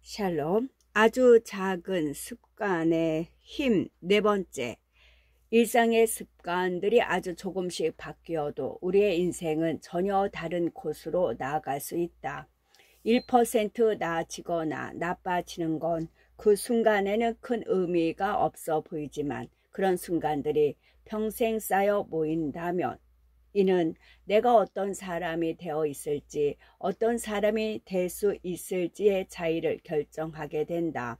샬롬. 아주 작은 습관의 힘. 네 번째, 일상의 습관들이 아주 조금씩 바뀌어도 우리의 인생은 전혀 다른 곳으로 나아갈 수 있다. 1% 나아지거나 나빠지는 건 그 순간에는 큰 의미가 없어 보이지만, 그런 순간들이 평생 쌓여 모인다면 이는 내가 어떤 사람이 되어 있을지, 어떤 사람이 될 수 있을지의 차이를 결정하게 된다.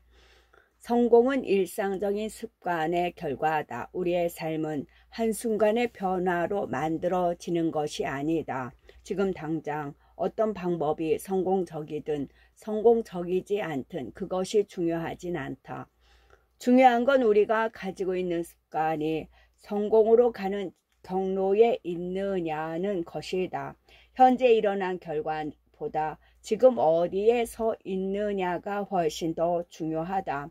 성공은 일상적인 습관의 결과다. 우리의 삶은 한순간의 변화로 만들어지는 것이 아니다. 지금 당장 어떤 방법이 성공적이든 성공적이지 않든 그것이 중요하진 않다. 중요한 건 우리가 가지고 있는 습관이 성공으로 가는 경로에 있느냐는 것이다. 현재 일어난 결과보다 지금 어디에 서 있느냐가 훨씬 더 중요하다.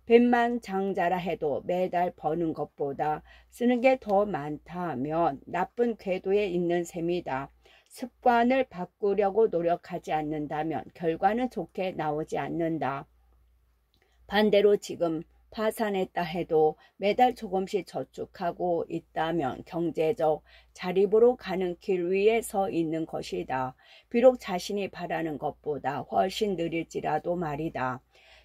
백만장자라 해도 매달 버는 것보다 쓰는 게 더 많다면 나쁜 궤도에 있는 셈이다. 습관을 바꾸려고 노력하지 않는다면 결과는 좋게 나오지 않는다. 반대로 지금 파산했다 해도 매달 조금씩 저축하고 있다면 경제적 자립으로 가는 길 위에 서 있는 것이다. 비록 자신이 바라는 것보다 훨씬 느릴지라도 말이다.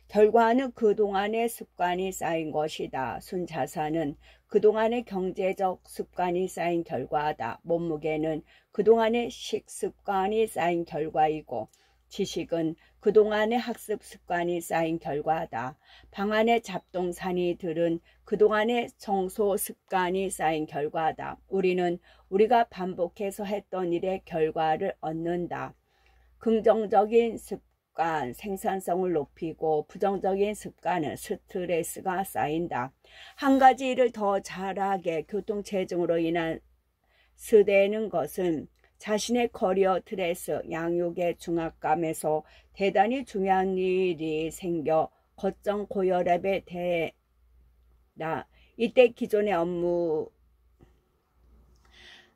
결과는 그동안의 습관이 쌓인 것이다. 순자산은 그동안의 경제적 습관이 쌓인 결과다. 몸무게는 그동안의 식습관이 쌓인 결과이고, 지식은 그동안의 학습 습관이 쌓인 결과다. 방 안의 잡동사니 들은 그동안의 청소 습관이 쌓인 결과다. 우리는 우리가 반복해서 했던 일의 결과를 얻는다. 긍정적인 습관, 생산성을 높이고 부정적인 습관은 스트레스가 쌓인다. 한 가지 일을 더 잘하게 교통체증으로 인한 스되는 것은 자신의 커리어 트레스, 양육의 중압감에서 대단히 중요한 일이 생겨 거점 고혈압에 대다. 이때 기존의 업무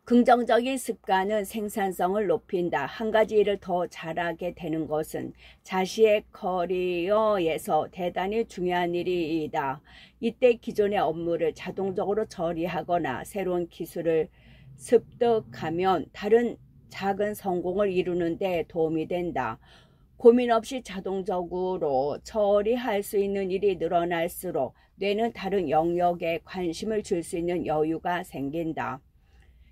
긍정적인 습관은 생산성을 높인다. 한 가지 일을 더 잘하게 되는 것은 자신의 커리어에서 대단히 중요한 일이다. 이때 기존의 업무를 자동적으로 처리하거나 새로운 기술을 습득하면 다른 작은 성공을 이루는 데 도움이 된다. 고민 없이 자동적으로 처리할 수 있는 일이 늘어날수록 뇌는 다른 영역에 관심을 줄 수 있는 여유가 생긴다.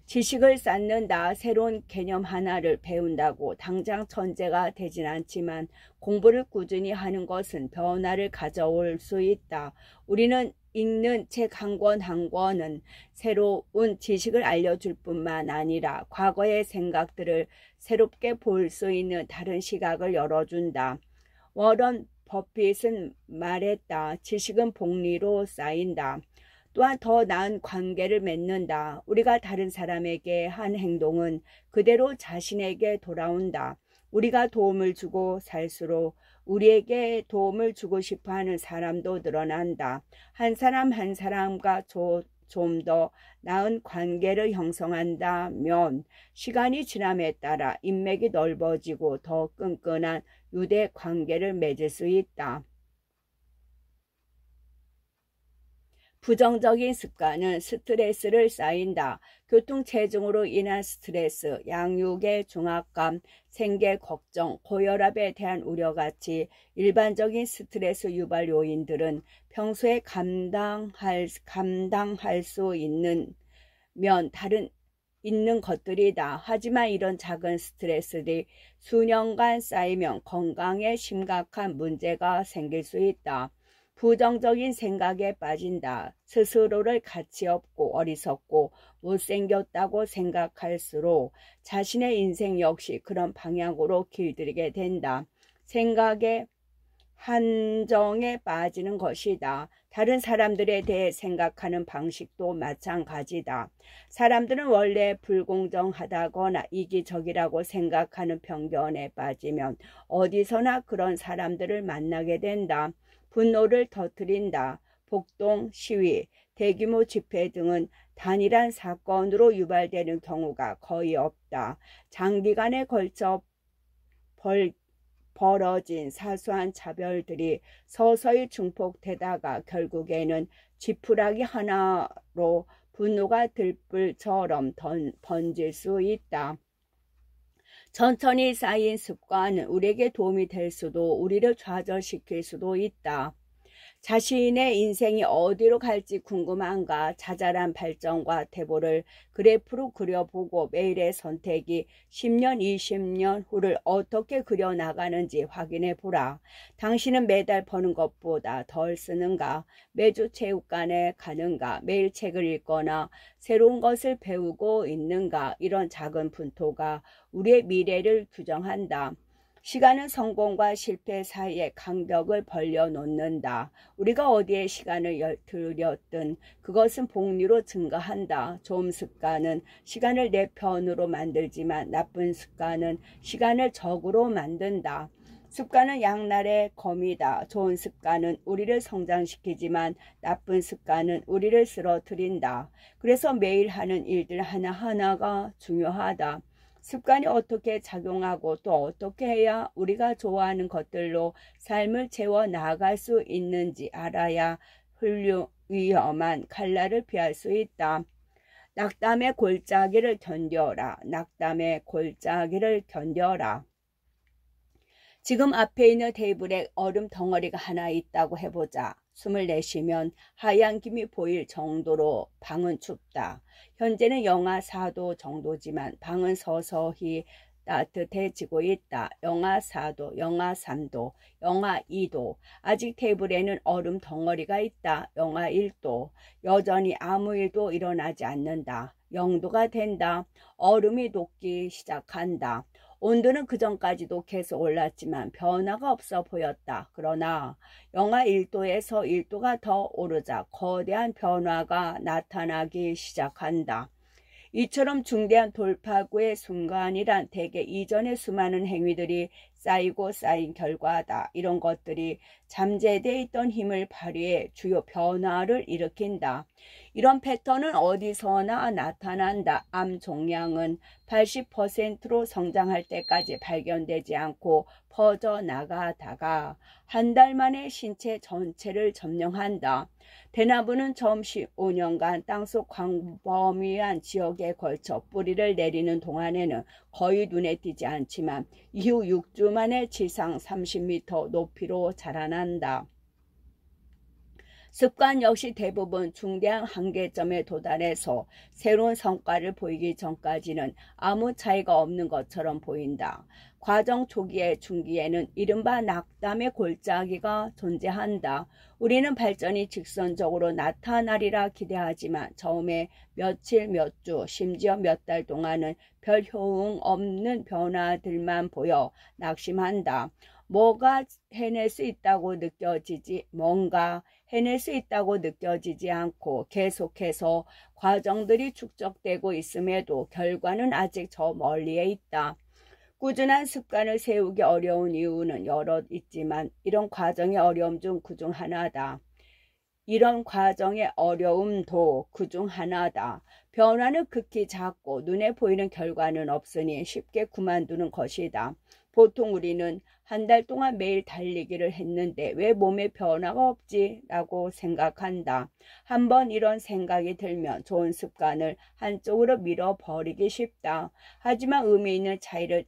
지식을 쌓는다. 새로운 개념 하나를 배운다고 당장 천재가 되진 않지만 공부를 꾸준히 하는 것은 변화를 가져올 수 있다. 우리는 읽는 책 한 권 한 권은 새로운 지식을 알려줄 뿐만 아니라 과거의 생각들을 새롭게 볼 수 있는 다른 시각을 열어준다. 워런 버핏은 말했다. 지식은 복리로 쌓인다. 또한 더 나은 관계를 맺는다. 우리가 다른 사람에게 한 행동은 그대로 자신에게 돌아온다. 우리가 도움을 주고 살수록 우리에게 도움을 주고 싶어하는 사람도 늘어난다. 한 사람 한 사람과 좀 더 나은 관계를 형성한다면 시간이 지남에 따라 인맥이 넓어지고 더 끈끈한 유대 관계를 맺을 수 있다. 부정적인 습관은 스트레스를 쌓인다. 교통체증으로 인한 스트레스, 양육의 중압감, 생계 걱정, 고혈압에 대한 우려같이 일반적인 스트레스 유발 요인들은 평소에 감당할 수 있는 것들이다. 하지만 이런 작은 스트레스들이 수년간 쌓이면 건강에 심각한 문제가 생길 수 있다. 부정적인 생각에 빠진다. 스스로를 가치 없고 어리석고 못생겼다고 생각할수록 자신의 인생 역시 그런 방향으로 길들이게 된다. 생각의 한정에 빠지는 것이다. 다른 사람들에 대해 생각하는 방식도 마찬가지다. 사람들은 원래 불공정하다거나 이기적이라고 생각하는 편견에 빠지면 어디서나 그런 사람들을 만나게 된다. 분노를 터뜨린다. 폭동, 시위, 대규모 집회 등은 단일한 사건으로 유발되는 경우가 거의 없다. 장기간에 걸쳐 벌어진 사소한 차별들이 서서히 증폭되다가 결국에는 지푸라기 하나로 분노가 들불처럼 번질 수 있다. 천천히 쌓인 습관은 우리에게 도움이 될 수도 우리를 좌절시킬 수도 있다. 자신의 인생이 어디로 갈지 궁금한가 자잘한 발전과 퇴보를 그래프로 그려보고 매일의 선택이 10년, 20년 후를 어떻게 그려나가는지 확인해 보라. 당신은 매달 버는 것보다 덜 쓰는가? 매주 체육관에 가는가? 매일 책을 읽거나 새로운 것을 배우고 있는가? 이런 작은 분토가 우리의 미래를 규정한다. 시간은 성공과 실패 사이에 간격을 벌려놓는다. 우리가 어디에 시간을 들였든 그것은 복리로 증가한다. 좋은 습관은 시간을 내 편으로 만들지만 나쁜 습관은 시간을 적으로 만든다. 습관은 양날의 검이다. 좋은 습관은 우리를 성장시키지만 나쁜 습관은 우리를 쓰러뜨린다. 그래서 매일 하는 일들 하나하나가 중요하다. 습관이 어떻게 작용하고 또 어떻게 해야 우리가 좋아하는 것들로 삶을 채워 나갈 수 있는지 알아야 위험한 칼날을 피할 수 있다. 낙담의 골짜기를 견뎌라. 낙담의 골짜기를 견뎌라. 지금 앞에 있는 테이블에 얼음 덩어리가 하나 있다고 해보자. 숨을 내쉬면 하얀 김이 보일 정도로 방은 춥다. 현재는 영하 4도 정도지만 방은 서서히 따뜻해지고 있다. 영하 4도, 영하 3도, 영하 2도. 아직 테이블에는 얼음 덩어리가 있다. 영하 1도. 여전히 아무 일도 일어나지 않는다. 0도가 된다. 얼음이 녹기 시작한다. 온도는 그전까지도 계속 올랐지만 변화가 없어 보였다. 그러나 영하 1도에서 1도가 더 오르자 거대한 변화가 나타나기 시작한다. 이처럼 중대한 돌파구의 순간이란 대개 이전의 수많은 행위들이 쌓이고 쌓인 결과다. 이런 것들이 잠재되어 있던 힘을 발휘해 주요 변화를 일으킨다. 이런 패턴은 어디서나 나타난다. 암 종양은 80%로 성장할 때까지 발견되지 않고 퍼져나가다가 한 달 만에 신체 전체를 점령한다. 대나무는 처음 15년간 땅속 광범위한 지역에 걸쳐 뿌리를 내리는 동안에는 거의 눈에 띄지 않지만 이후 6주 만에 지상 30m 높이로 자라난다. 습관 역시 대부분 중대한 한계점에 도달해서 새로운 성과를 보이기 전까지는 아무 차이가 없는 것처럼 보인다. 과정 초기에 중기에는 이른바 낙담의 골짜기가 존재한다. 우리는 발전이 직선적으로 나타나리라 기대하지만 처음에 며칠, 몇 주, 심지어 몇 달 동안은 별 효응 없는 변화들만 보여 낙심한다. 뭔가 해낼 수 있다고 느껴지지 않고 계속해서 과정들이 축적되고 있음에도 결과는 아직 저 멀리에 있다. 꾸준한 습관을 세우기 어려운 이유는 여러 있지만 이런 과정의 어려움 중 그중 하나다. 이런 과정의 어려움도 그중 하나다. 변화는 극히 작고 눈에 보이는 결과는 없으니 쉽게 그만두는 것이다. 보통 우리는 한 달 동안 매일 달리기를 했는데 왜 몸에 변화가 없지? 라고 생각한다. 한번 이런 생각이 들면 좋은 습관을 한쪽으로 밀어버리기 쉽다. 하지만 의미 있는 차이를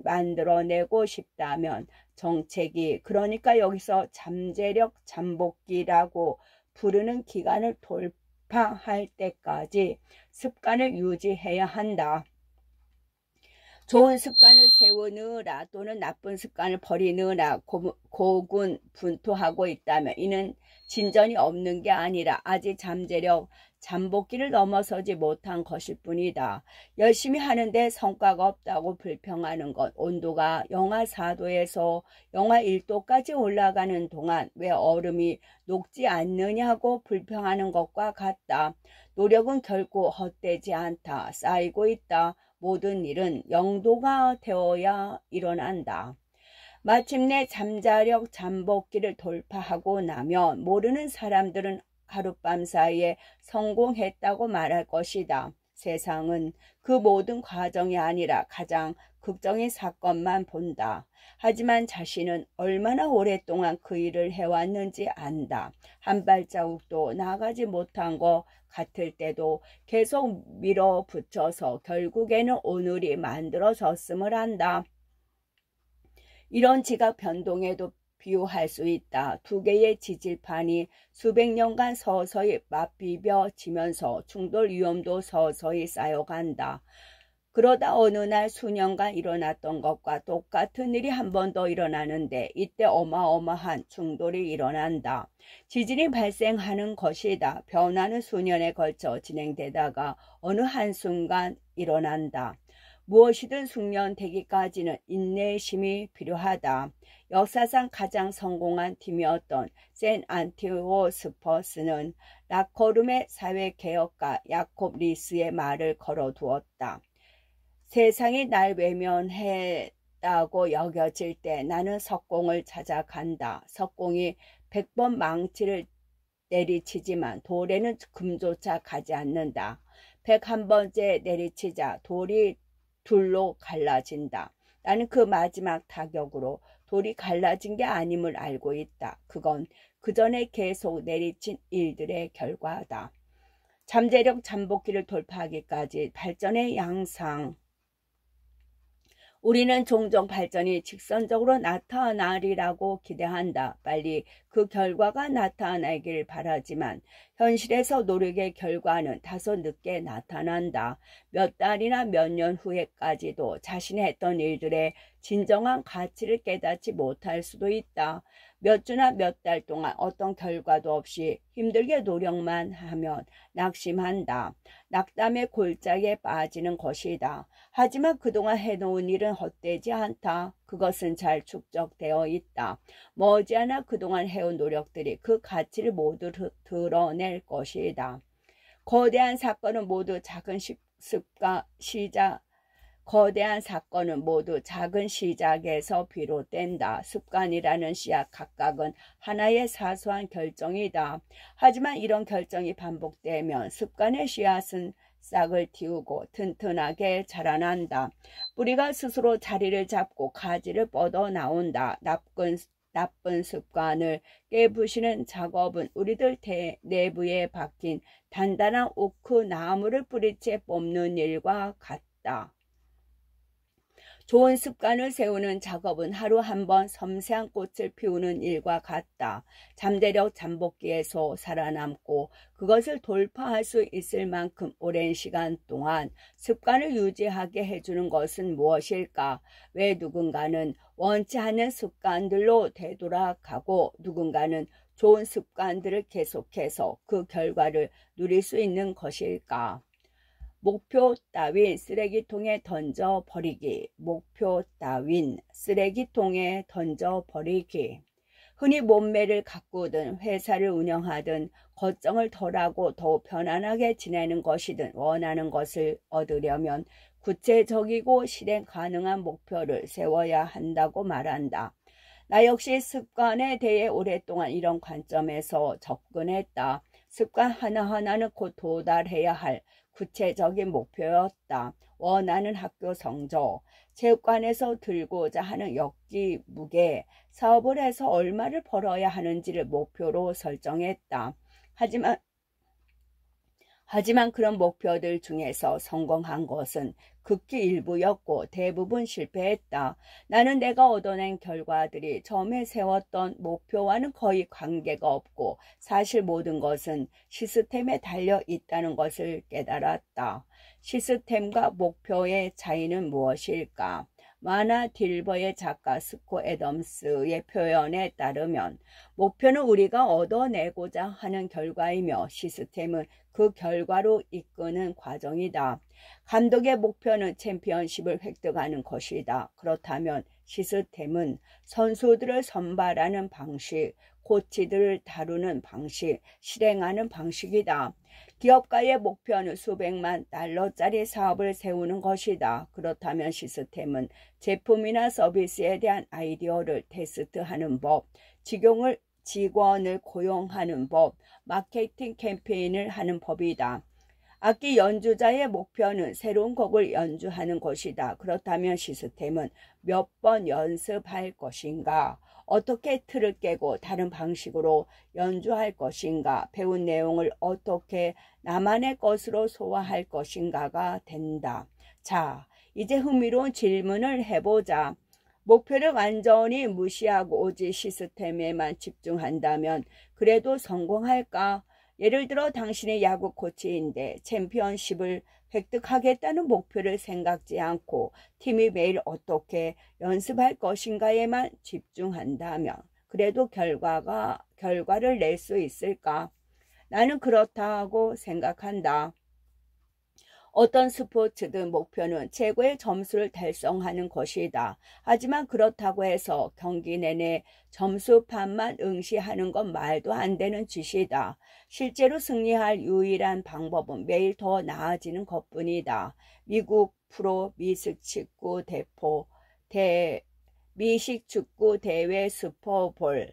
만들어내고 싶다면 정책이, 그러니까 여기서 잠재력 잠복기라고 부르는 기간을 돌파할 때까지 습관을 유지해야 한다. 좋은 습관을 세우느라 또는 나쁜 습관을 버리느라 고군분투하고 있다면 이는 진전이 없는 게 아니라 아직 잠재력 잠복기를 넘어서지 못한 것일 뿐이다. 열심히 하는데 성과가 없다고 불평하는 것, 온도가 영하 4도에서 영하 1도까지 올라가는 동안 왜 얼음이 녹지 않느냐고 불평하는 것과 같다. 노력은 결코 헛되지 않다. 쌓이고 있다. 모든 일은 0도가 되어야 일어난다. 마침내 잠자력 잠복기를 돌파하고 나면 모르는 사람들은 하룻밤 사이에 성공했다고 말할 것이다. 세상은 그 모든 과정이 아니라 가장 극적인 사건만 본다. 하지만 자신은 얼마나 오랫동안 그 일을 해왔는지 안다. 한 발자국도 나가지 못한 것 같을 때도 계속 밀어붙여서 결국에는 오늘이 만들어졌음을 안다. 이런 지각 변동에도 비유할 수 있다. 두 개의 지질판이 수백 년간 서서히 맞비벼지면서 충돌 위험도 서서히 쌓여간다. 그러다 어느 날 수년간 일어났던 것과 똑같은 일이 한 번 더 일어나는데 이때 어마어마한 충돌이 일어난다. 지진이 발생하는 것이다. 변화는 수년에 걸쳐 진행되다가 어느 한순간 일어난다. 무엇이든 숙련되기까지는 인내의 힘이 필요하다. 역사상 가장 성공한 팀이었던 샌 안티오스퍼스는 라커룸의 사회개혁가 야콥 리스의 말을 걸어두었다. 세상이 날 외면했다고 여겨질 때 나는 석공을 찾아간다. 석공이 100번 망치를 내리치지만 돌에는 금조차 가지 않는다. 101번째 내리치자 돌이 둘로 갈라진다. 나는 그 마지막 타격으로 돌이 갈라진 게 아님을 알고 있다. 그건 그전에 계속 내리친 일들의 결과다. 잠재력 잠복기를 돌파하기까지 발전의 양상. 우리는 종종 발전이 직선적으로 나타나리라고 기대한다. 빨리 그 결과가 나타나길 바라지만 현실에서 노력의 결과는 다소 늦게 나타난다. 몇 달이나 몇 년 후에까지도 자신이 했던 일들의 진정한 가치를 깨닫지 못할 수도 있다. 몇 주나 몇 달 동안 어떤 결과도 없이 힘들게 노력만 하면 낙심한다. 낙담의 골짜기에 빠지는 것이다. 하지만 그동안 해놓은 일은 헛되지 않다. 그것은 잘 축적되어 있다. 머지않아 그동안 해온 노력들이 그 가치를 모두 드러낼 것이다. 거대한 사건은 모두 작은 시작에서 비롯된다. 습관이라는 씨앗 각각은 하나의 사소한 결정이다. 하지만 이런 결정이 반복되면 습관의 씨앗은 싹을 틔우고 튼튼하게 자라난다. 뿌리가 스스로 자리를 잡고 가지를 뻗어 나온다. 나쁜 습관을 깨부시는 작업은 우리들 내부에 박힌 단단한 오크 나무를 뿌리채 뽑는 일과 같다. 좋은 습관을 세우는 작업은 하루 한 번 섬세한 꽃을 피우는 일과 같다. 잠재력 잠복기에서 살아남고 그것을 돌파할 수 있을 만큼 오랜 시간 동안 습관을 유지하게 해주는 것은 무엇일까? 왜 누군가는 원치 않는 습관들로 되돌아가고 누군가는 좋은 습관들을 계속해서 그 결과를 누릴 수 있는 것일까? 목표 따윈 쓰레기통에 던져버리기. 목표 따윈 쓰레기통에 던져버리기. 흔히 몸매를 가꾸든 회사를 운영하든 걱정을 덜하고 더욱 편안하게 지내는 것이든 원하는 것을 얻으려면 구체적이고 실행 가능한 목표를 세워야 한다고 말한다. 나 역시 습관에 대해 오랫동안 이런 관점에서 접근했다. 습관 하나하나는 곧 도달해야 할 구체적인 목표였다. 원하는 학교 성적, 체육관에서 들고자 하는 역기 무게, 사업을 해서 얼마를 벌어야 하는지를 목표로 설정했다. 하지만 그런 목표들 중에서 성공한 것은 극히 일부였고 대부분 실패했다. 나는 내가 얻어낸 결과들이 처음에 세웠던 목표와는 거의 관계가 없고 사실 모든 것은 시스템에 달려 있다는 것을 깨달았다. 시스템과 목표의 차이는 무엇일까? 마나 딜버의 작가 스코 애덤스의 표현에 따르면 목표는 우리가 얻어내고자 하는 결과이며 시스템은 그 결과로 이끄는 과정이다. 감독의 목표는 챔피언십을 획득하는 것이다. 그렇다면 시스템은 선수들을 선발하는 방식, 코치들을 다루는 방식, 실행하는 방식이다. 기업가의 목표는 수백만 달러짜리 사업을 세우는 것이다. 그렇다면 시스템은 제품이나 서비스에 대한 아이디어를 테스트하는 법, 직원을 고용하는 법, 마케팅 캠페인을 하는 법이다. 악기 연주자의 목표는 새로운 곡을 연주하는 것이다. 그렇다면 시스템은 몇 번 연습할 것인가? 어떻게 틀을 깨고 다른 방식으로 연주할 것인가? 배운 내용을 어떻게 나만의 것으로 소화할 것인가가 된다. 자, 이제 흥미로운 질문을 해보자. 목표를 완전히 무시하고 오직 시스템에만 집중한다면 그래도 성공할까? 예를 들어 당신의 야구 코치인데 챔피언십을 획득하겠다는 목표를 생각지 않고 팀이 매일 어떻게 연습할 것인가에만 집중한다면 그래도 결과를 낼 수 있을까? 나는 그렇다고 생각한다. 어떤 스포츠든 목표는 최고의 점수를 달성하는 것이다. 하지만 그렇다고 해서 경기 내내 점수판만 응시하는 건 말도 안 되는 짓이다. 실제로 승리할 유일한 방법은 매일 더 나아지는 것뿐이다. 미국 프로 미식축구 대회 슈퍼볼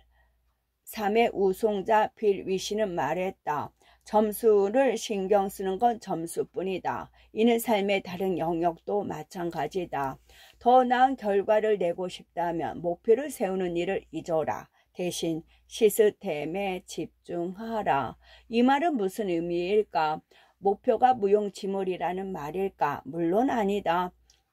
3회 우승자 빌 위시는 말했다. 점수를 신경 쓰는 건 점수뿐이다. 이는 삶의 다른 영역도 마찬가지다. 더 나은 결과를 내고 싶다면 목표를 세우는 일을 잊어라. 대신 시스템에 집중하라. 이 말은 무슨 의미일까? 목표가 무용지물이라는 말일까? 물론 아니다.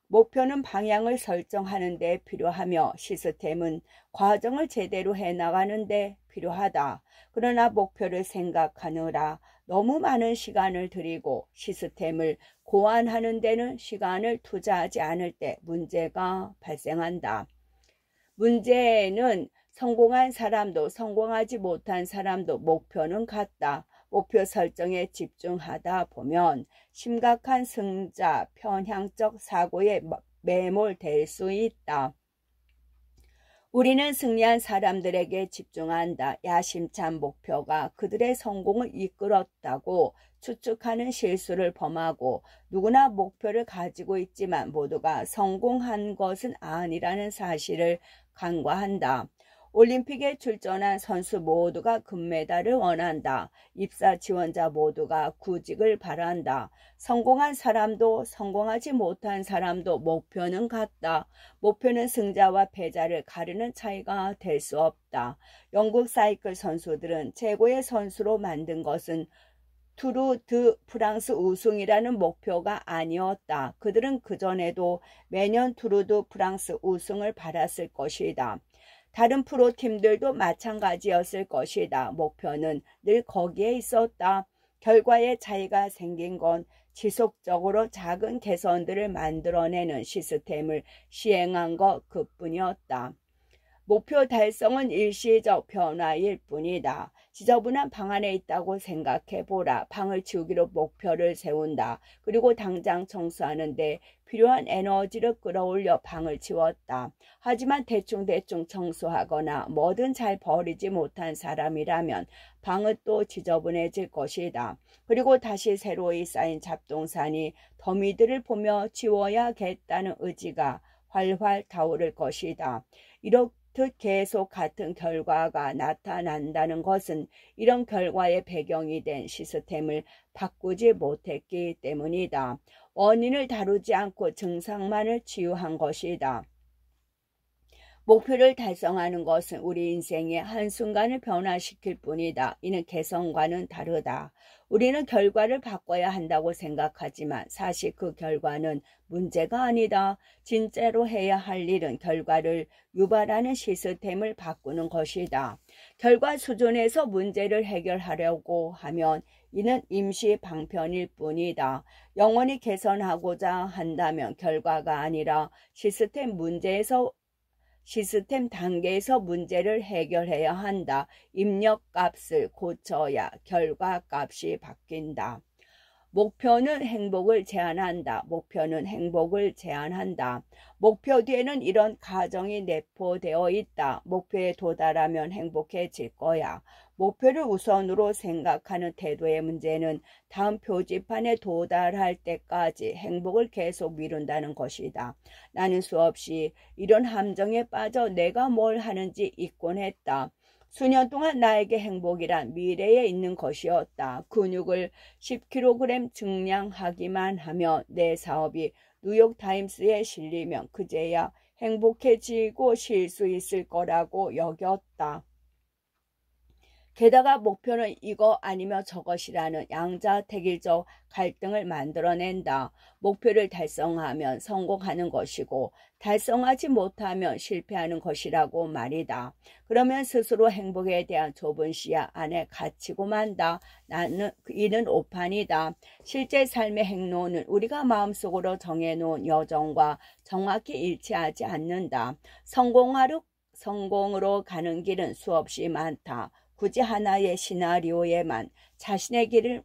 목표는 방향을 설정하는 데 필요하며 시스템은 과정을 제대로 해나가는 데 필요하다. 그러나 목표를 생각하느라 너무 많은 시간을 들이고 시스템을 고안하는 데는 시간을 투자하지 않을 때 문제가 발생한다. 문제는 성공한 사람도 성공하지 못한 사람도 목표는 같다. 목표 설정에 집중하다 보면 심각한 승자 편향적 사고에 매몰될 수 있다. 우리는 승리한 사람들에게 집중한다. 야심찬 목표가 그들의 성공을 이끌었다고 추측하는 실수를 범하고 누구나 목표를 가지고 있지만 모두가 성공한 것은 아니라는 사실을 간과한다. 올림픽에 출전한 선수 모두가 금메달을 원한다. 입사 지원자 모두가 구직을 바란다. 성공한 사람도 성공하지 못한 사람도 목표는 같다. 목표는 승자와 패자를 가르는 차이가 될 수 없다. 영국 사이클 선수들은 최고의 선수로 만든 것은 투르 드 프랑스 우승이라는 목표가 아니었다. 그들은 그전에도 매년 투르 드 프랑스 우승을 받았을 것이다. 다른 프로팀들도 마찬가지였을 것이다. 목표는 늘 거기에 있었다. 결과에 차이가 생긴 건 지속적으로 작은 개선들을 만들어내는 시스템을 시행한 것 그뿐이었다. 목표 달성은 일시적 변화일 뿐이다. 지저분한 방 안에 있다고 생각해보라. 방을 치우기로 목표를 세운다. 그리고 당장 청소하는데 필요한 에너지를 끌어올려 방을 치웠다. 하지만 대충대충 청소하거나 뭐든 잘 버리지 못한 사람이라면 방은 또 지저분해질 것이다. 그리고 다시 새로이 쌓인 잡동사니 더미들을 보며 치워야겠다는 의지가 활활 타오를 것이다. 이렇게 계속 같은 결과가 나타난다는 것은 이런 결과의 배경이 된 시스템을 바꾸지 못했기 때문이다. 원인을 다루지 않고 증상만을 치유한 것이다. 목표를 달성하는 것은 우리 인생의 한순간을 변화시킬 뿐이다. 이는 개성과는 다르다. 우리는 결과를 바꿔야 한다고 생각하지만 사실 그 결과는 문제가 아니다. 진짜로 해야 할 일은 결과를 유발하는 시스템을 바꾸는 것이다. 결과 수준에서 문제를 해결하려고 하면 이는 임시 방편일 뿐이다. 영원히 개선하고자 한다면 결과가 아니라 시스템 단계에서 문제를 해결해야 한다. 입력값을 고쳐야 결과값이 바뀐다. 목표는 행복을 제한한다. 목표는 행복을 제한한다. 목표 뒤에는 이런 가정이 내포되어 있다. 목표에 도달하면 행복해질 거야. 목표를 우선으로 생각하는 태도의 문제는 다음 표지판에 도달할 때까지 행복을 계속 미룬다는 것이다. 나는 수없이 이런 함정에 빠져 내가 뭘 하는지 잊곤 했다. 수년 동안 나에게 행복이란 미래에 있는 것이었다. 근육을 10kg 증량하기만 하며 내 사업이 뉴욕타임스에 실리면 그제야 행복해지고 쉴 수 있을 거라고 여겼다. 게다가 목표는 이거 아니면 저것이라는 양자택일적 갈등을 만들어낸다. 목표를 달성하면 성공하는 것이고 달성하지 못하면 실패하는 것이라고 말이다. 그러면 스스로 행복에 대한 좁은 시야 안에 갇히고 만다. 이는 오판이다. 실제 삶의 행로는 우리가 마음속으로 정해놓은 여정과 정확히 일치하지 않는다. 성공으로 가는 길은 수없이 많다. 굳이 하나의 시나리오에만 자신의 길을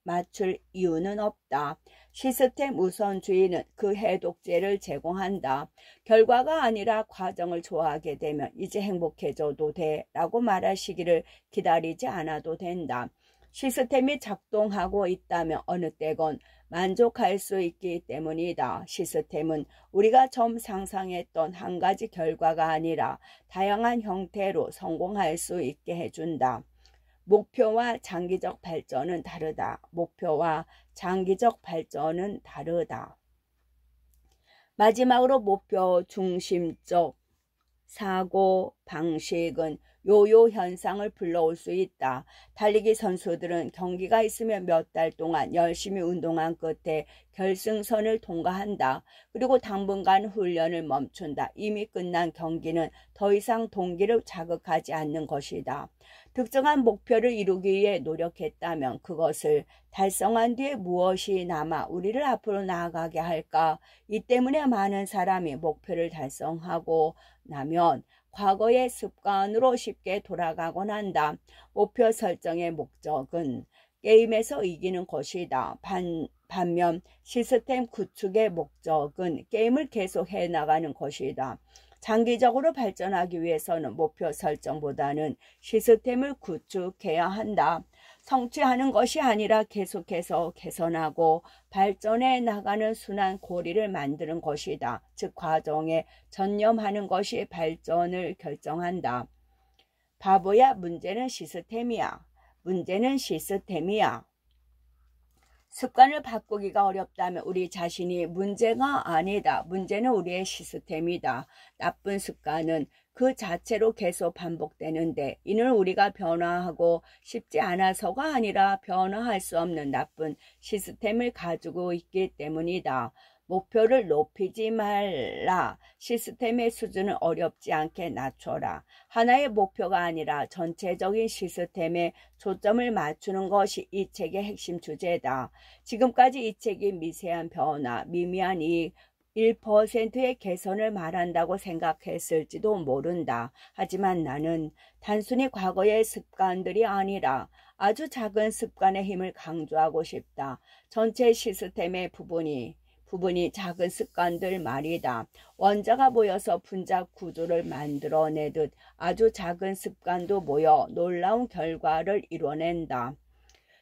맞출 이유는 없다. 시스템 우선주의는 그 해독제를 제공한다. 결과가 아니라 과정을 좋아하게 되면 이제 행복해져도 돼 라고 말하시기를 기다리지 않아도 된다. 시스템이 작동하고 있다면 어느 때건 만족할 수 있기 때문이다. 시스템은 우리가 처음 상상했던 한 가지 결과가 아니라 다양한 형태로 성공할 수 있게 해준다. 목표와 장기적 발전은 다르다. 목표와 장기적 발전은 다르다. 마지막으로 목표 중심적 사고 방식은 요요 현상을 불러올 수 있다. 달리기 선수들은 경기가 있으면 몇 달 동안 열심히 운동한 끝에 결승선을 통과한다. 그리고 당분간 훈련을 멈춘다. 이미 끝난 경기는 더 이상 동기를 자극하지 않는 것이다. 특정한 목표를 이루기 위해 노력했다면 그것을 달성한 뒤에 무엇이 남아 우리를 앞으로 나아가게 할까? 이 때문에 많은 사람이 목표를 달성하고 나면 과거의 습관으로 쉽게 돌아가곤 한다. 목표 설정의 목적은 게임에서 이기는 것이다. 반면 시스템 구축의 목적은 게임을 계속 해나가는 것이다. 장기적으로 발전하기 위해서는 목표 설정보다는 시스템을 구축해야 한다. 성취하는 것이 아니라 계속해서 개선하고 발전해 나가는 순환 고리를 만드는 것이다. 즉 과정에 전념하는 것이 발전을 결정한다. 바보야, 문제는 시스템이야. 문제는 시스템이야. 습관을 바꾸기가 어렵다면 우리 자신이 문제가 아니다. 문제는 우리의 시스템이다. 나쁜 습관은 그 자체로 계속 반복되는데 이는 우리가 변화하고 싶지 않아서가 아니라 변화할 수 없는 나쁜 시스템을 가지고 있기 때문이다. 목표를 높이지 말라. 시스템의 수준을 어렵지 않게 낮춰라. 하나의 목표가 아니라 전체적인 시스템에 초점을 맞추는 것이 이 책의 핵심 주제다. 지금까지 이 책이 미세한 변화, 미미한 이익, 1%의 개선을 말한다고 생각했을지도 모른다. 하지만 나는 단순히 과거의 습관들이 아니라 아주 작은 습관의 힘을 강조하고 싶다. 전체 시스템의 부분이 작은 습관들 말이다. 원자가 모여서 분자 구조를 만들어내듯 아주 작은 습관도 모여 놀라운 결과를 이뤄낸다.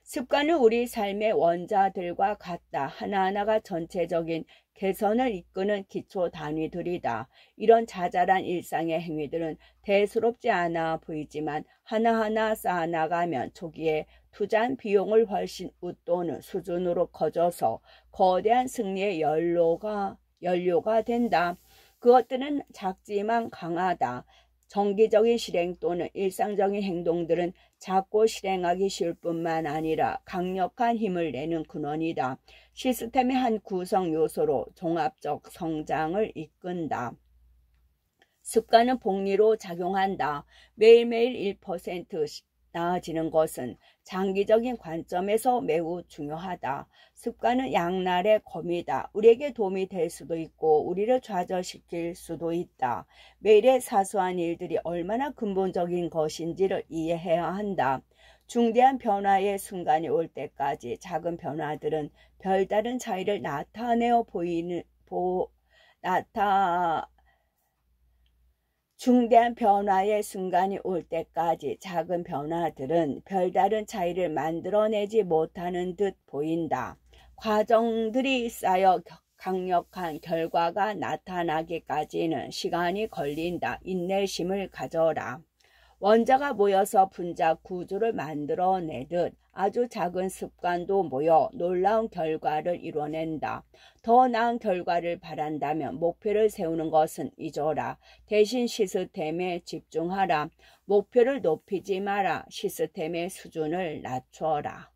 습관은 우리 삶의 원자들과 같다. 하나하나가 전체적인 개선을 이끄는 기초 단위들이다. 이런 자잘한 일상의 행위들은 대수롭지 않아 보이지만 하나하나 쌓아나가면 초기에 투자한 비용을 훨씬 웃도는 수준으로 커져서 거대한 승리의 연료가 된다. 그것들은 작지만 강하다. 정기적인 실행 또는 일상적인 행동들은 작고 실행하기 쉬울 뿐만 아니라 강력한 힘을 내는 근원이다. 시스템의 한 구성 요소로 종합적 성장을 이끈다. 습관은 복리로 작용한다. 매일매일 1%씩 나아지는 것은 장기적인 관점에서 매우 중요하다. 습관은 양날의 검이다. 우리에게 도움이 될 수도 있고 우리를 좌절시킬 수도 있다. 매일의 사소한 일들이 얼마나 근본적인 것인지를 이해해야 한다. 중대한 변화의 순간이 올 때까지 작은 변화들은 별다른 차이를 중대한 변화의 순간이 올 때까지 작은 변화들은 별다른 차이를 만들어내지 못하는 듯 보인다. 과정들이 쌓여 강력한 결과가 나타나기까지는 시간이 걸린다. 인내심을 가져라. 원자가 모여서 분자 구조를 만들어내듯 아주 작은 습관도 모여 놀라운 결과를 이뤄낸다. 더 나은 결과를 바란다면 목표를 세우는 것은 잊어라. 대신 시스템에 집중하라. 목표를 높이지 마라. 시스템의 수준을 낮춰라.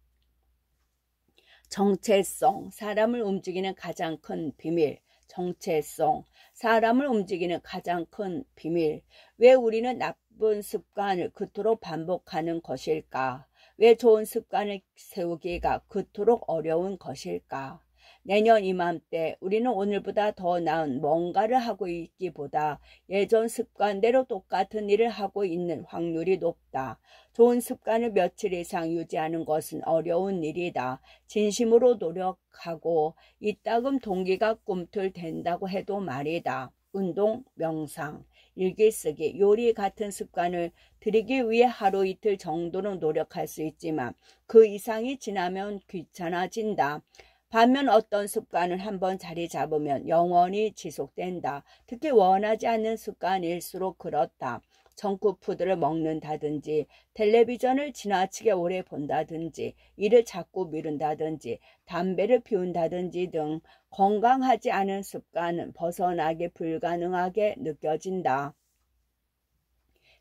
정체성, 사람을 움직이는 가장 큰 비밀. 정체성, 사람을 움직이는 가장 큰 비밀. 왜 우리는 나쁜 습관을 그토록 반복하는 것일까? 왜 좋은 습관을 세우기가 그토록 어려운 것일까? 내년 이맘때 우리는 오늘보다 더 나은 뭔가를 하고 있기보다 예전 습관대로 똑같은 일을 하고 있는 확률이 높다. 좋은 습관을 며칠 이상 유지하는 것은 어려운 일이다. 진심으로 노력하고 이따금 동기가 꿈틀댄다고 해도 말이다. 운동, 명상, 일기쓰기, 요리 같은 습관을 들이기 위해 하루 이틀 정도는 노력할 수 있지만 그 이상이 지나면 귀찮아진다. 반면 어떤 습관을 한번 자리 잡으면 영원히 지속된다. 특히 원하지 않는 습관일수록 그렇다. 정크푸드를 먹는다든지 텔레비전을 지나치게 오래 본다든지 일을 자꾸 미룬다든지 담배를 피운다든지 등 건강하지 않은 습관은 벗어나기 불가능하게 느껴진다.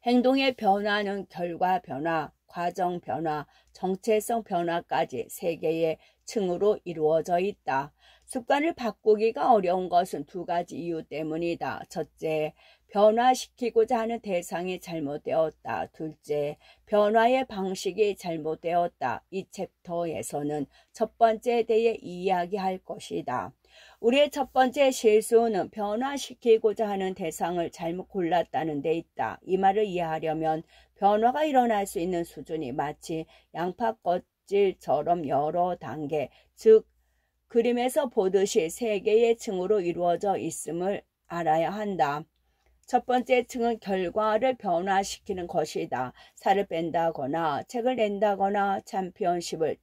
행동의 변화는 결과 변화, 과정 변화, 정체성 변화까지 세 개의 층으로 이루어져 있다. 습관을 바꾸기가 어려운 것은 두 가지 이유 때문이다. 첫째, 변화시키고자 하는 대상이 잘못되었다. 둘째, 변화의 방식이 잘못되었다. 이 챕터에서는 첫 번째에 대해 이야기할 것이다. 우리의 첫 번째 실수는 변화시키고자 하는 대상을 잘못 골랐다는 데 있다. 이 말을 이해하려면 변화가 일어날 수 있는 수준이 마치 양파 껍질처럼 여러 단계, 즉 그림에서 보듯이 세 개의 층으로 이루어져 있음을 알아야 한다. 첫 번째 층은 결과를 변화시키는 것이다. 살을 뺀다거나 책을 낸다거나 챔피언십을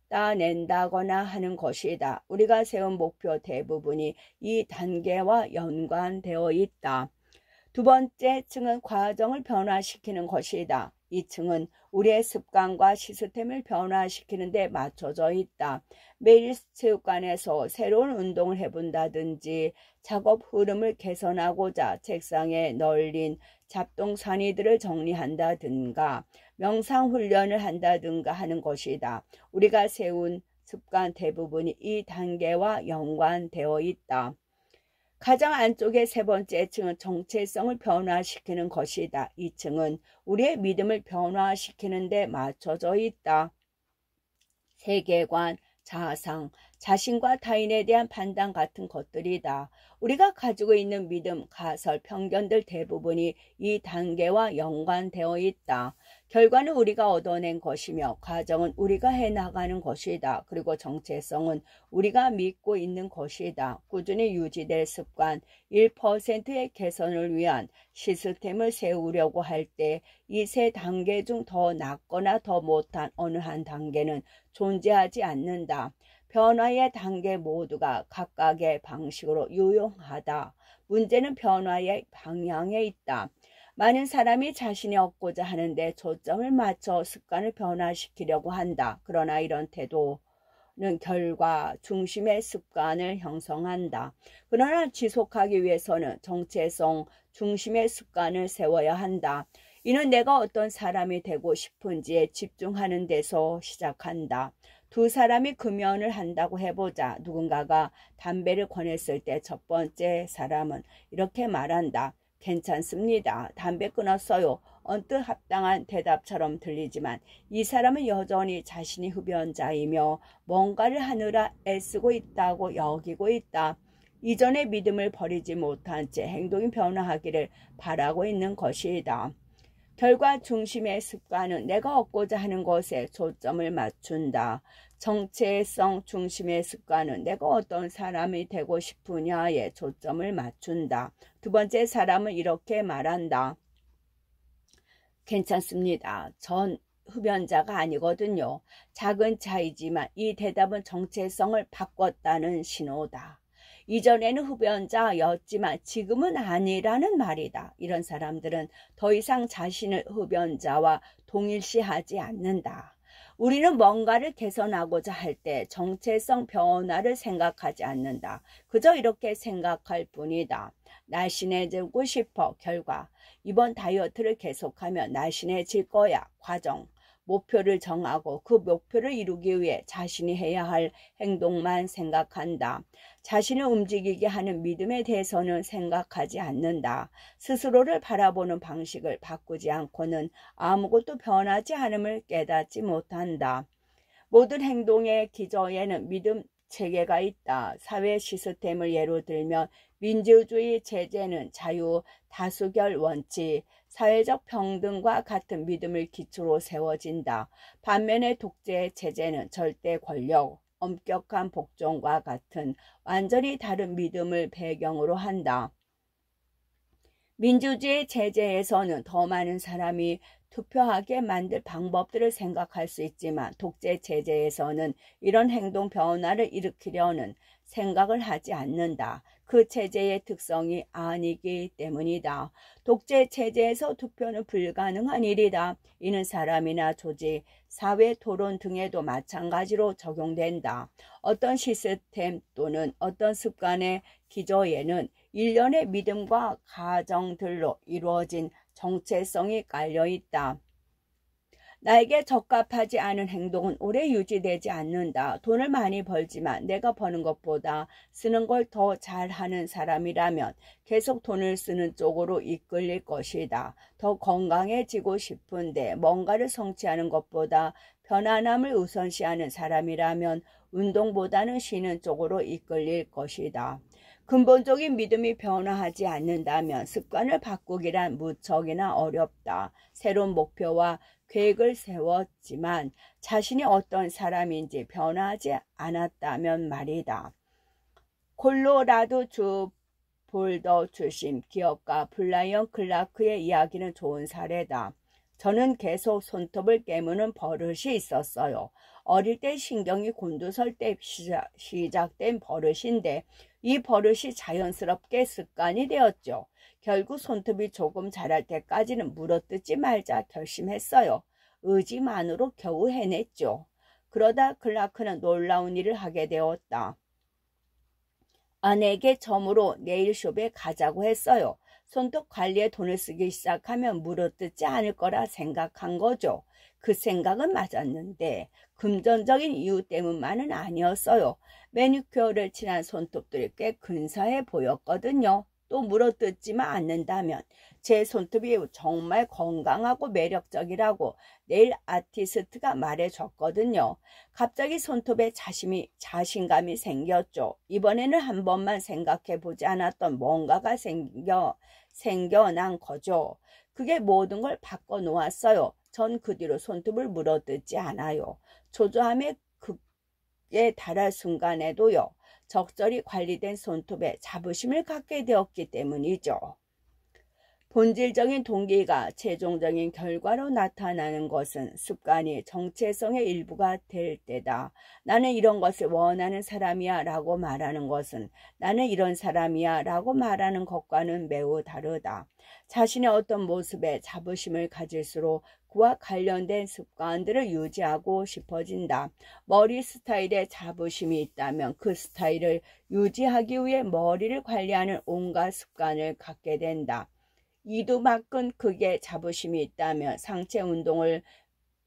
따낸다거나 하는 것이다. 우리가 세운 목표 대부분이 이 단계와 연관되어 있다. 두 번째 층은 과정을 변화시키는 것이다. 이 층은 우리의 습관과 시스템을 변화시키는 데 맞춰져 있다. 매일 체육관에서 새로운 운동을 해본다든지 작업 흐름을 개선하고자 책상에 널린 잡동사니들을 정리한다든가 명상 훈련을 한다든가 하는 것이다. 우리가 세운 습관 대부분이 이 단계와 연관되어 있다. 가장 안쪽의 세 번째 층은 정체성을 변화시키는 것이다. 이 층은 우리의 믿음을 변화시키는 데 맞춰져 있다. 세계관, 자아상, 자신과 타인에 대한 판단 같은 것들이다. 우리가 가지고 있는 믿음, 가설, 편견들 대부분이 이 단계와 연관되어 있다. 결과는 우리가 얻어낸 것이며 과정은 우리가 해나가는 것이다. 그리고 정체성은 우리가 믿고 있는 것이다. 꾸준히 유지될 습관 1%의 개선을 위한 시스템을 세우려고 할 때 이 세 단계 중 더 낫거나 더 못한 어느 한 단계는 존재하지 않는다. 변화의 단계 모두가 각각의 방식으로 유용하다. 문제는 변화의 방향에 있다. 많은 사람이 자신이 얻고자 하는데 초점을 맞춰 습관을 변화시키려고 한다. 그러나 이런 태도는 결과 중심의 습관을 형성한다. 그러나 지속하기 위해서는 정체성 중심의 습관을 세워야 한다. 이는 내가 어떤 사람이 되고 싶은지에 집중하는 데서 시작한다. 두 사람이 금연을 한다고 해보자. 누군가가 담배를 권했을 때 첫 번째 사람은 이렇게 말한다. 괜찮습니다. 담배 끊었어요. 언뜻 합당한 대답처럼 들리지만 이 사람은 여전히 자신이 흡연자이며 뭔가를 하느라 애쓰고 있다고 여기고 있다. 이전의 믿음을 버리지 못한 채 행동이 변화하기를 바라고 있는 것이다. 결과 중심의 습관은 내가 얻고자 하는 것에 초점을 맞춘다. 정체성 중심의 습관은 내가 어떤 사람이 되고 싶으냐에 초점을 맞춘다. 두 번째 사람은 이렇게 말한다. 괜찮습니다. 전 흡연자가 아니거든요. 작은 차이지만 이 대답은 정체성을 바꿨다는 신호다. 이전에는 흡연자였지만 지금은 아니라는 말이다. 이런 사람들은 더 이상 자신을 흡연자와 동일시하지 않는다. 우리는 뭔가를 개선하고자 할 때 정체성 변화를 생각하지 않는다. 그저 이렇게 생각할 뿐이다. 날씬해지고 싶어. 결과. 이번 다이어트를 계속하면 날씬해질 거야. 과정. 목표를 정하고 그 목표를 이루기 위해 자신이 해야 할 행동만 생각한다. 자신을 움직이게 하는 믿음에 대해서는 생각하지 않는다. 스스로를 바라보는 방식을 바꾸지 않고는 아무것도 변하지 않음을 깨닫지 못한다. 모든 행동의 기저에는 믿음 체계가 있다. 사회 시스템을 예로 들면 민주주의 체제는 자유, 다수결 원칙, 사회적 평등과 같은 믿음을 기초로 세워진다. 반면에 독재 체제는 절대 권력, 엄격한 복종과 같은 완전히 다른 믿음을 배경으로 한다. 민주주의 체제에서는 더 많은 사람이 투표하게 만들 방법들을 생각할 수 있지만 독재 체제에서는 이런 행동 변화를 일으키려는 생각을 하지 않는다. 그 체제의 특성이 아니기 때문이다. 독재 체제에서 투표는 불가능한 일이다. 이는 사람이나 조직, 사회 토론 등에도 마찬가지로 적용된다. 어떤 시스템 또는 어떤 습관의 기저에는 일련의 믿음과 가정들로 이루어진 정체성이 깔려있다. 나에게 적합하지 않은 행동은 오래 유지되지 않는다. 돈을 많이 벌지만 내가 버는 것보다 쓰는 걸 더 잘하는 사람이라면 계속 돈을 쓰는 쪽으로 이끌릴 것이다. 더 건강해지고 싶은데 뭔가를 성취하는 것보다 편안함을 우선시하는 사람이라면 운동보다는 쉬는 쪽으로 이끌릴 것이다. 근본적인 믿음이 변화하지 않는다면 습관을 바꾸기란 무척이나 어렵다. 새로운 목표와 계획을 세웠지만 자신이 어떤 사람인지 변하지 않았다면 말이다. 콜로라도주 볼더 출신 기업가 브라이언 클라크의 이야기는 좋은 사례다. 저는 계속 손톱을 깨무는 버릇이 있었어요. 어릴 때 신경이 곤두설 때 시작된 버릇인데 이 버릇이 자연스럽게 습관이 되었죠. 결국 손톱이 조금 자랄 때까지는 물어뜯지 말자 결심했어요. 의지만으로 겨우 해냈죠. 그러다 클라크는 놀라운 일을 하게 되었다. 아내에게 점으로 네일숍에 가자고 했어요. 손톱 관리에 돈을 쓰기 시작하면 물어뜯지 않을 거라 생각한 거죠. 그 생각은 맞았는데 금전적인 이유 때문만은 아니었어요. 매니큐어를 칠한 손톱들이 꽤 근사해 보였거든요. 또 물어뜯지만 않는다면 제 손톱이 정말 건강하고 매력적이라고 네일 아티스트가 말해줬거든요. 갑자기 손톱에 자신감이 생겼죠. 이번에는 한 번만 생각해보지 않았던 뭔가가 생겨난 거죠. 그게 모든 걸 바꿔놓았어요. 전 그 뒤로 손톱을 물어뜯지 않아요. 초조함에 극에 달할 순간에도요. 적절히 관리된 손톱에 자부심을 갖게 되었기 때문이죠. 본질적인 동기가 최종적인 결과로 나타나는 것은 습관이 정체성의 일부가 될 때다. 나는 이런 것을 원하는 사람이야 라고 말하는 것은 나는 이런 사람이야 라고 말하는 것과는 매우 다르다. 자신의 어떤 모습에 자부심을 가질수록 그와 관련된 습관들을 유지하고 싶어진다. 머리 스타일에 자부심이 있다면 그 스타일을 유지하기 위해 머리를 관리하는 온갖 습관을 갖게 된다. 이두막근 극에 자부심이 있다면 상체 운동을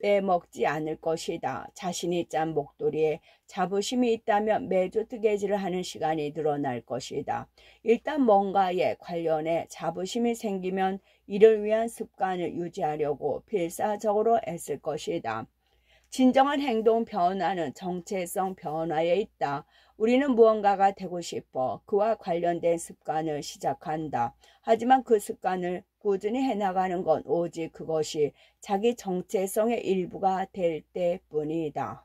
빼먹지 않을 것이다. 자신이 짠 목도리에 자부심이 있다면 매주 뜨개질을 하는 시간이 늘어날 것이다. 일단 뭔가에 관련해 자부심이 생기면 이를 위한 습관을 유지하려고 필사적으로 애쓸 것이다. 진정한 행동 변화는 정체성 변화에 있다. 우리는 무언가가 되고 싶어 그와 관련된 습관을 시작한다. 하지만 그 습관을 꾸준히 해나가는 건 오직 그것이 자기 정체성의 일부가 될 때뿐이다.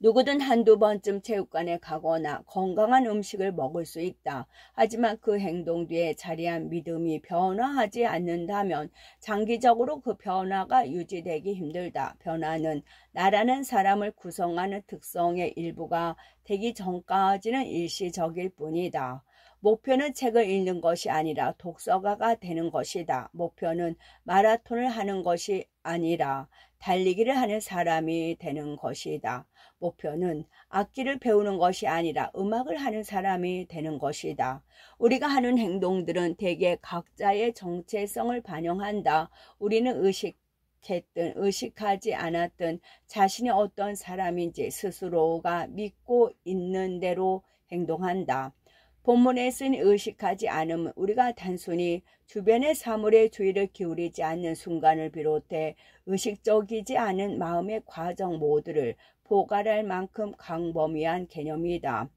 누구든 한두 번쯤 체육관에 가거나 건강한 음식을 먹을 수 있다. 하지만 그 행동 뒤에 자리한 믿음이 변화하지 않는다면 장기적으로 그 변화가 유지되기 힘들다. 변화는 나라는 사람을 구성하는 특성의 일부가 되기 전까지는 일시적일 뿐이다. 목표는 책을 읽는 것이 아니라 독서가가 되는 것이다. 목표는 마라톤을 하는 것이 아니라 달리기를 하는 사람이 되는 것이다. 목표는 악기를 배우는 것이 아니라 음악을 하는 사람이 되는 것이다. 우리가 하는 행동들은 대개 각자의 정체성을 반영한다. 우리는 의식했든 의식하지 않았든 자신이 어떤 사람인지 스스로가 믿고 있는 대로 행동한다. 본문에 쓴 의식하지 않으면 우리가 단순히 주변의 사물에 주의를 기울이지 않는 순간을 비롯해 의식적이지 않은 마음의 과정 모두를 포괄할 만큼 광범위한 개념이다.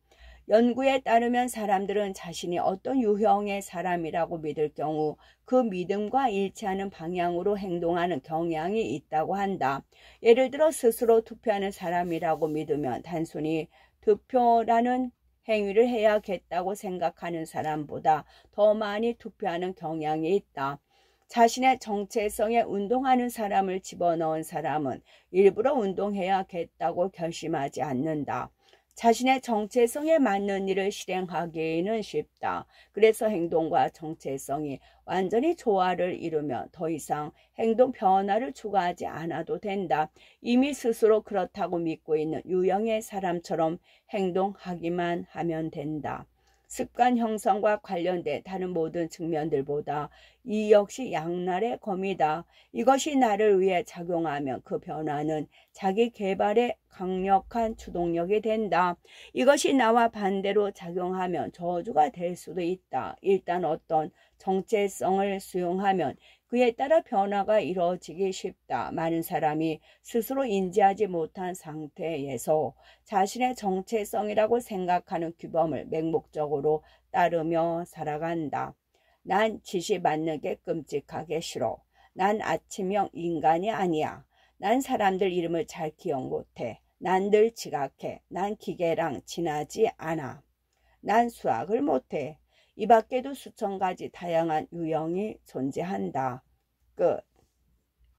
연구에 따르면 사람들은 자신이 어떤 유형의 사람이라고 믿을 경우 그 믿음과 일치하는 방향으로 행동하는 경향이 있다고 한다. 예를 들어 스스로 투표하는 사람이라고 믿으면 단순히 투표라는 행위를 해야겠다고 생각하는 사람보다 더 많이 투표하는 경향이 있다. 자신의 정체성에 운동하는 사람을 집어넣은 사람은 일부러 운동해야겠다고 결심하지 않는다. 자신의 정체성에 맞는 일을 실행하기는 쉽다. 그래서 행동과 정체성이 완전히 조화를 이루면 더 이상 행동 변화를 추구하지 않아도 된다. 이미 스스로 그렇다고 믿고 있는 유형의 사람처럼 행동하기만 하면 된다. 습관 형성과 관련된 다른 모든 측면들보다 이 역시 양날의 검이다. 이것이 나를 위해 작용하면 그 변화는 자기 개발에 강력한 추동력이 된다. 이것이 나와 반대로 작용하면 저주가 될 수도 있다. 일단 어떤 정체성을 수용하면 그에 따라 변화가 이루어지기 쉽다. 많은 사람이 스스로 인지하지 못한 상태에서 자신의 정체성이라고 생각하는 규범을 맹목적으로 따르며 살아간다. 난 지시 받는 게 끔찍하게 싫어. 난 아침형 인간이 아니야. 난 사람들 이름을 잘 기억 못해. 난 늘 지각해. 난 기계랑 친하지 않아. 난 수학을 못해. 이 밖에도 수천 가지 다양한 유형이 존재한다. 끝.